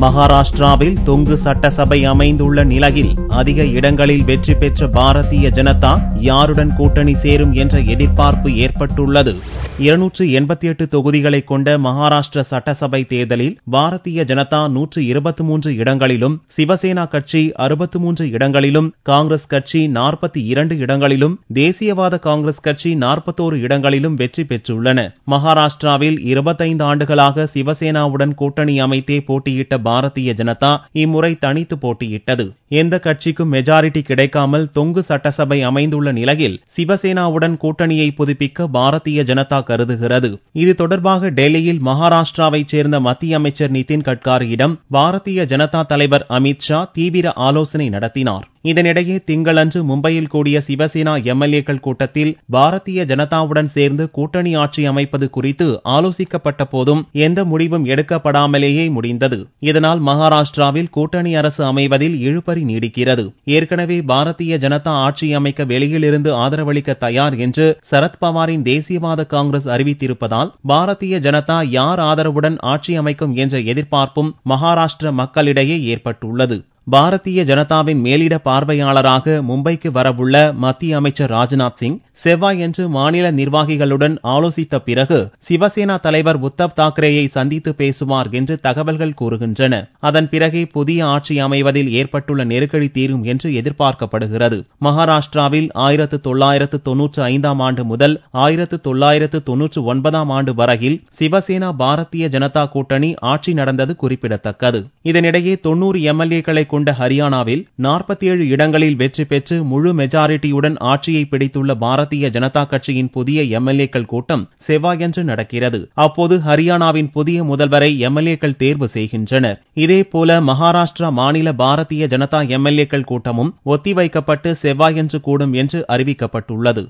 மகாராஷ்டிராவில் தொங்கு சட்டசபை அமைந்துள்ள நிலையில் அதிக இடங்களில் வெற்றி பெற்ற பாரதிய ஜனதா யாருடன் கூட்டணி சேரும் என்ற எதிர்பார்ப்பு ஏற்பட்டுள்ளது. 288 தொகுதிகளை கொண்ட மகாராஷ்டிர சட்டசபை தேர்தலில் பாரதிய ஜனதா 123 இடங்களிலும், சிவசேனா கட்சி 63 இடங்களிலும், காங்கிரஸ் கட்சி 42 இடங்களிலும், தேசியவாத காங்கிரஸ் கட்சி 41 இடங்களிலும் வெற்றி பெற்றுள்ளன. மகாராஷ்டிராவில் 25 ஆண்டுகளாக சிவசேனாவுடன் கூட்டணி அமைத்தே போட்டியிட்ட பாரதிய ஜனதா இம்முறை தனித்து போட்டியிட்டது. எந்த கட்சிக்கும் மெஜாரிட்டி கிடைக்காமல் தொங்கு சட்டசபை அமைந்துள்ள நிலையில் சிவசேனாவுடன் கூட்டணியை புதுப்பிக்க பாரதிய ஜனதா கருதுகிறது. இது தொடர்பாக டெல்லியில் மகாராஷ்டிராவைச் சேர்ந்த மத்திய அமைச்சர் நிதின் கட்காரியிடம் பாரதிய ஜனதா தலைவர் அமித் ஷா தீவிர ஆலோசனை நடத்தினார். இதனிடையே திங்களன்று மும்பையில் கூடிய சிவசேனா எம்எல்ஏக்கள் கூட்டத்தில் பாரதிய ஜனதாவுடன் சேர்ந்து கூட்டணி ஆட்சி அமைப்பது குறித்து ஆலோசிக்கப்பட்ட போதும் எந்த முடிவும் எடுக்கப்படாமலேயே முடிந்தது. இதனால் மகாராஷ்டிராவில் கூட்டணி அரசு அமைவதில் இழுபறி நீடிக்கிறது. ஏற்கனவே பாரதிய ஜனதா ஆட்சி அமைக்க வெளியிலிருந்து ஆதரவளிக்க தயார் என்று சரத்பவாரின் தேசியவாத காங்கிரஸ் அறிவித்திருப்பதால் பாரதிய ஜனதா யார் ஆதரவுடன் ஆட்சி அமைக்கும் என்ற எதிர்பார்ப்பும் மகாராஷ்டிர மக்களிடையே ஏற்பட்டுள்ளது. பாரதிய ஜனதாவின் மேலிட பார்வையாளராக மும்பைக்கு வரவுள்ள மத்திய அமைச்சர் ராஜ்நாத் சிங் செவ்வாயன்று மாநில நிர்வாகிகளுடன் ஆலோசித்த பிறகு சிவசேனா தலைவர் உத்தவ் தாக்கரேயை சந்தித்து பேசுவார் என்று தகவல்கள் கூறுகின்றன. அதன் பிறகே புதிய ஆட்சி அமைவதில் ஏற்பட்டுள்ள நெருக்கடி தீரும் என்று எதிர்பார்க்கப்படுகிறது. மகாராஷ்டிராவில் 1995 ஆண்டு முதல் 1999 ஆண்டு வரையில் சிவசேனா பாரதிய ஜனதா கூட்டணி ஆட்சி நடந்தது குறிப்பிடத்தக்கது. இதனிடையே 90 எம்எல்ஏக்களை கொண்ட ஹரியானாவில் 47 இடங்களில் வெற்றி பெற்று முழு மெஜாரிட்டியுடன் ஆட்சியை பிடித்துள்ள பாரதிய ஜனதா கட்சியின் புதிய எம்எல்ஏக்கள் கூட்டம் செவ்வாயன்று நடக்கிறது. அப்போது ஹரியானாவின் புதிய முதல்வரை எம்எல்ஏக்கள் தேர்வு செய்கின்றனர். இதேபோல மகாராஷ்டிரா மாநில பாரதிய ஜனதா எம்எல்ஏக்கள் கூட்டமும் ஒத்திவைக்கப்பட்டு செவ்வாயன்று கூடும் என்று அறிவிக்கப்பட்டுள்ளது.